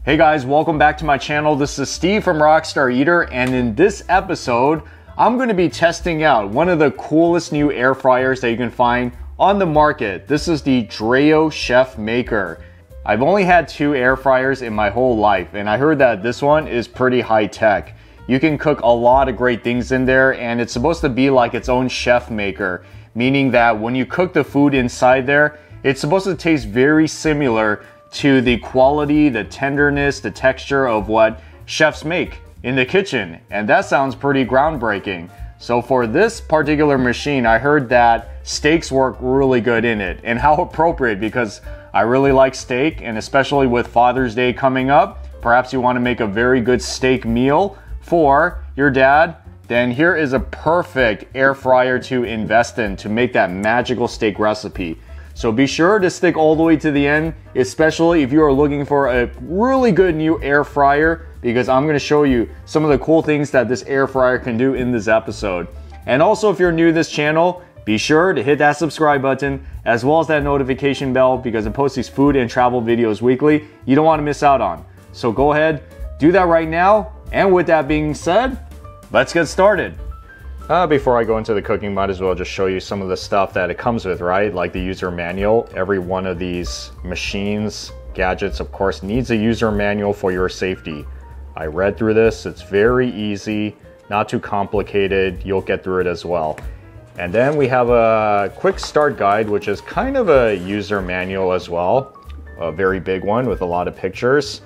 Hey guys, welcome back to my channel. This is Steve from Rockstar Eater, and in this episode, I'm going to be testing out one of the coolest new air fryers that you can find on the market. This is the Dreo Chefmaker. I've only had 2 air fryers in my whole life, and I heard that this one is pretty high tech. You can cook a lot of great things in there, and it's supposed to be like its own chef maker, meaning that when you cook the food inside there, it's supposed to taste very similar to the quality, the tenderness, the texture of what chefs make in the kitchen. And that sounds pretty groundbreaking. So for this particular machine, I heard that steaks work really good in it. And how appropriate, because I really like steak, and especially with Father's Day coming up, perhaps you want to make a very good steak meal for your dad, then here is a perfect air fryer to invest in to make that magical steak recipe. So be sure to stick all the way to the end, especially if you are looking for a really good new air fryer, because I'm going to show you some of the cool things that this air fryer can do in this episode. And also, if you're new to this channel, be sure to hit that subscribe button as well as that notification bell, because I post these food and travel videos weekly you don't want to miss out on. So go ahead, do that right now. And with that being said, let's get started. Before I go into the cooking, might as well just show you some of the stuff that it comes with, right? Like the user manual. Every one of these machines, gadgets, of course, needs a user manual for your safety. I read through this. It's very easy, not too complicated. You'll get through it as well. And then we have a quick start guide, which is kind of a user manual as well. A very big one with a lot of pictures.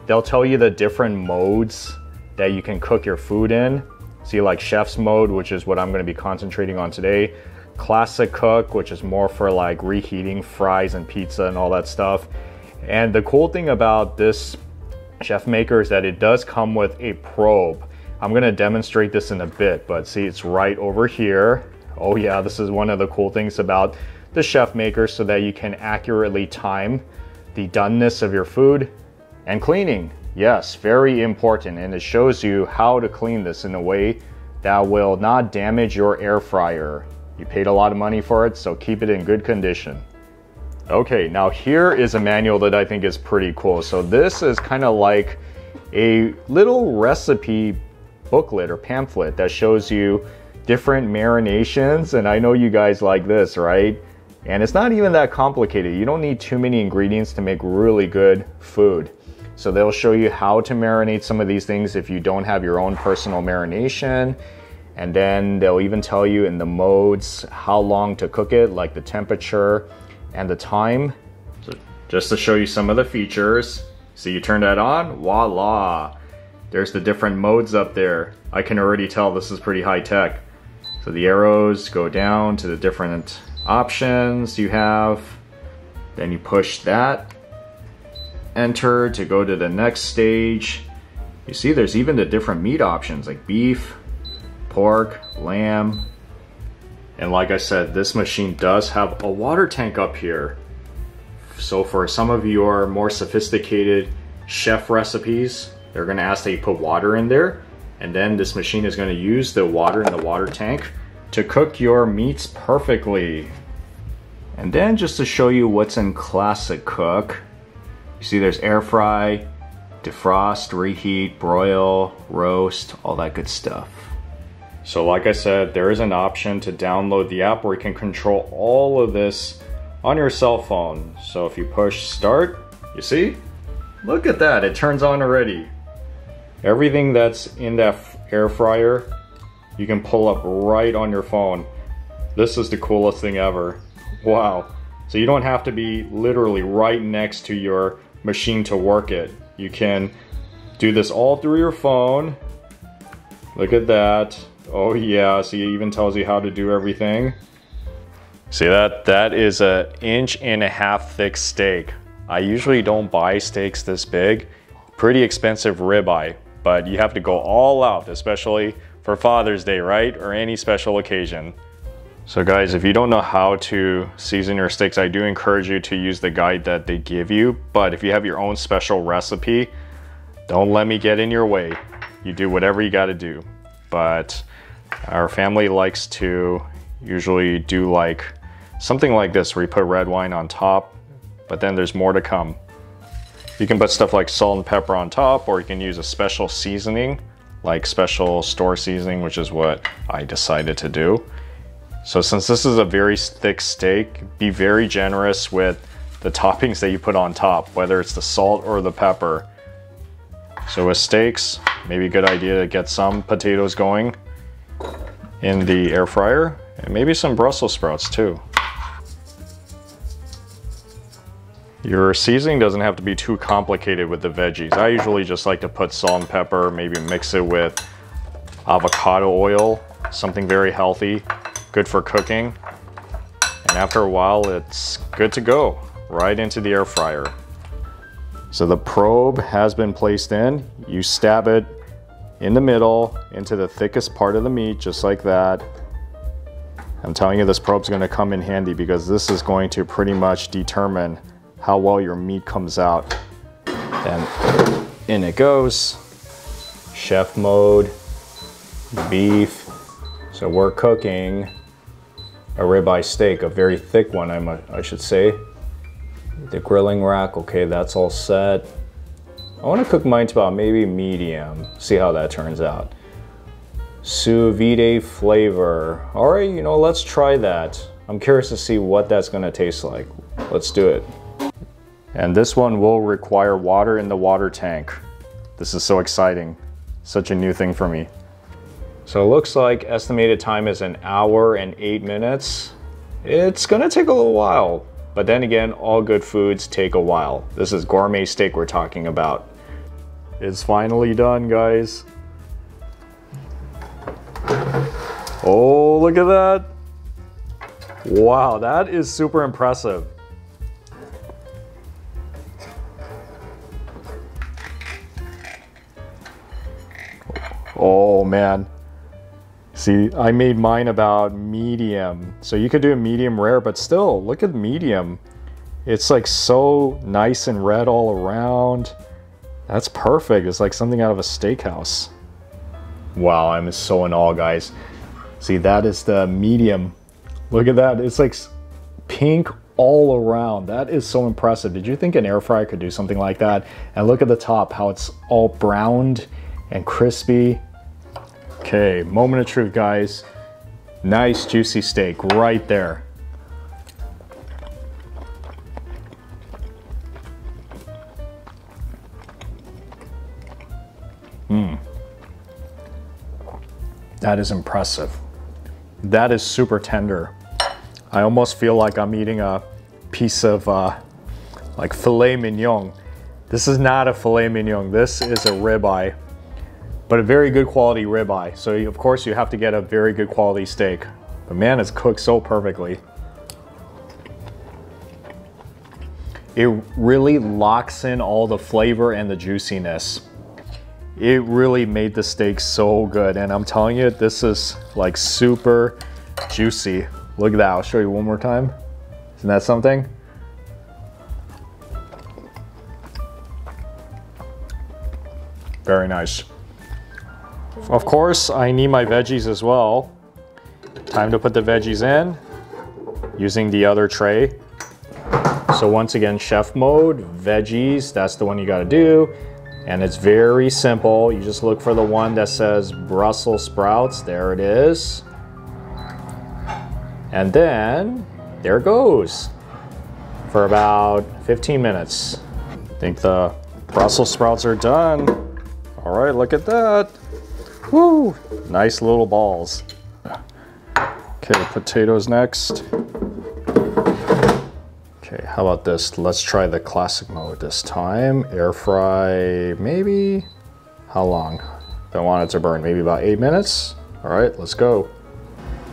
They'll tell you the different modes that you can cook your food in. See, like chef's mode, which is what I'm going to be concentrating on today. Classic cook, which is more for like reheating fries and pizza and all that stuff. And the cool thing about this chef maker is that it does come with a probe. I'm going to demonstrate this in a bit, but see, it's right over here. Oh yeah, this is one of the cool things about the chef maker, so that you can accurately time the doneness of your food. And cleaning. Yes, very important, and it shows you how to clean this in a way that will not damage your air fryer. You paid a lot of money for it, so keep it in good condition. Okay, now here is a manual that I think is pretty cool. So this is kind of like a little recipe booklet or pamphlet that shows you different marinations, and I know you guys like this, right? And it's not even that complicated. You don't need too many ingredients to make really good food. So they'll show you how to marinate some of these things if you don't have your own personal marination. And then they'll even tell you in the modes how long to cook it, like the temperature and the time. So just to show you some of the features. So you turn that on, voila. There's the different modes up there. I can already tell this is pretty high tech. So the arrows go down to the different options you have. Then you push that. Enter to go to the next stage. You see there's even the different meat options like beef, pork, lamb. And like I said, this machine does have a water tank up here. So for some of your more sophisticated chef recipes, they're going to ask that you put water in there. And then this machine is going to use the water in the water tank to cook your meats perfectly. And then just to show you what's in Classic Cook, you see there's air fry, defrost, reheat, broil, roast, all that good stuff. So like I said, there is an option to download the app where you can control all of this on your cell phone. So if you push start, you see? Look at that, it turns on already. Everything that's in that air fryer, you can pull up right on your phone. This is the coolest thing ever. Wow. So you don't have to be literally right next to your machine to work it. You can do this all through your phone. Look at that. Oh yeah, so it even tells you how to do everything. See that? That is an 1.5 inch thick steak. I usually don't buy steaks this big. Pretty expensive ribeye, but you have to go all out, especially for Father's Day, right? Or any special occasion. So guys, if you don't know how to season your steaks, I do encourage you to use the guide that they give you. But if you have your own special recipe, don't let me get in your way. You do whatever you gotta do. But our family likes to usually do like something like this where you put red wine on top, but then there's more to come. You can put stuff like salt and pepper on top, or you can use a special seasoning, like special store seasoning, which is what I decided to do. So since this is a very thick steak, be very generous with the toppings that you put on top, whether it's the salt or the pepper. So with steaks, maybe a good idea to get some potatoes going in the air fryer, and maybe some Brussels sprouts too. Your seasoning doesn't have to be too complicated with the veggies. I usually just like to put salt and pepper, maybe mix it with avocado oil, something very healthy, good for cooking. And after a while, it's good to go, right into the air fryer. So the probe has been placed in. You stab it in the middle into the thickest part of the meat, just like that. I'm telling you, this probe's gonna come in handy because this is going to pretty much determine how well your meat comes out. And in it goes. Chef mode, beef. So we're cooking a ribeye steak, a very thick one, I should say. The grilling rack, okay, that's all set. I want to cook mine to about maybe medium. See how that turns out. Sous vide flavor. All right, you know, let's try that. I'm curious to see what that's gonna taste like. Let's do it. And this one will require water in the water tank. This is so exciting. Such a new thing for me. So it looks like estimated time is 1 hour and 8 minutes. It's gonna take a little while, but then again, all good foods take a while. This is gourmet steak we're talking about. It's finally done, guys. Oh, look at that. Wow, that is super impressive. Oh man. See, I made mine about medium. So you could do a medium rare, but still, look at medium. It's like so nice and red all around. That's perfect. It's like something out of a steakhouse. Wow, I'm so in awe, guys. See, that is the medium. Look at that. It's like pink all around. That is so impressive. Did you think an air fryer could do something like that? And look at the top, how it's all browned and crispy. Okay, moment of truth, guys. Nice juicy steak right there. That is impressive. That is super tender. I almost feel like I'm eating a piece of like filet mignon. This is not a filet mignon. This is a ribeye, but a very good quality ribeye. So of course you have to get a very good quality steak. But man, it's cooked so perfectly. It really locks in all the flavor and the juiciness. It really made the steak so good, and I'm telling you, this is like super juicy. Look at that, I'll show you one more time. Isn't that something? Very nice. Of course, I need my veggies as well. Time to put the veggies in using the other tray. So once again, chef mode, veggies, that's the one you gotta do. And it's very simple. You just look for the one that says Brussels sprouts. There it is. And then there it goes for about 15 minutes. I think the Brussels sprouts are done. All right, look at that. Woo, nice little balls. Okay, potatoes next. Okay, how about this? Let's try the classic mode this time. Air fry, maybe, how long? Don't want it to burn, maybe about 8 minutes. All right, let's go.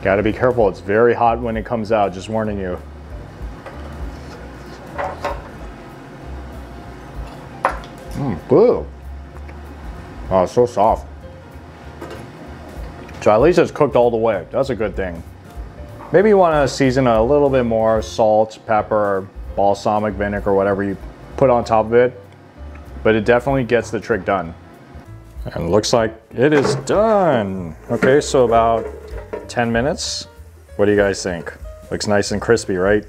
Gotta be careful, it's very hot when it comes out, just warning you. Blue. Oh, it's so soft. So at least it's cooked all the way, that's a good thing. Maybe you want to season a little bit more, salt, pepper, balsamic vinegar, whatever you put on top of it. But it definitely gets the trick done. And looks like it is done. Okay, so about 10 minutes. What do you guys think? Looks nice and crispy, right?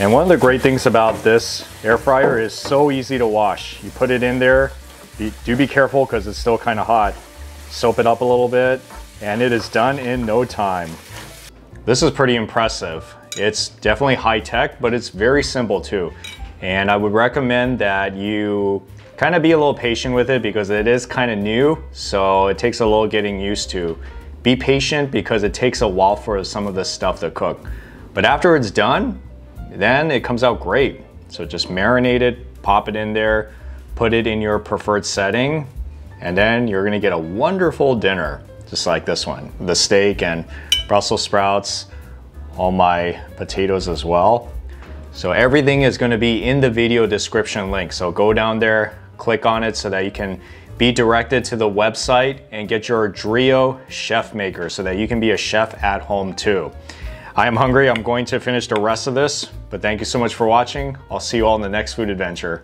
And one of the great things about this air fryer is so easy to wash. You put it in there, do be careful because it's still kind of hot. Soap it up a little bit, and it is done in no time. This is pretty impressive. It's definitely high tech, but it's very simple too. And I would recommend that you kind of be a little patient with it because it is kind of new, so it takes a little getting used to. Be patient because it takes a while for some of this stuff to cook. But after it's done, then it comes out great. So just marinate it, pop it in there, put it in your preferred setting, and then you're gonna get a wonderful dinner, just like this one. The steak and Brussels sprouts, all my potatoes as well. So everything is gonna be in the video description link. So go down there, click on it so that you can be directed to the website and get your Dreo Chefmaker so that you can be a chef at home too. I am hungry, I'm going to finish the rest of this, but thank you so much for watching. I'll see you all in the next food adventure.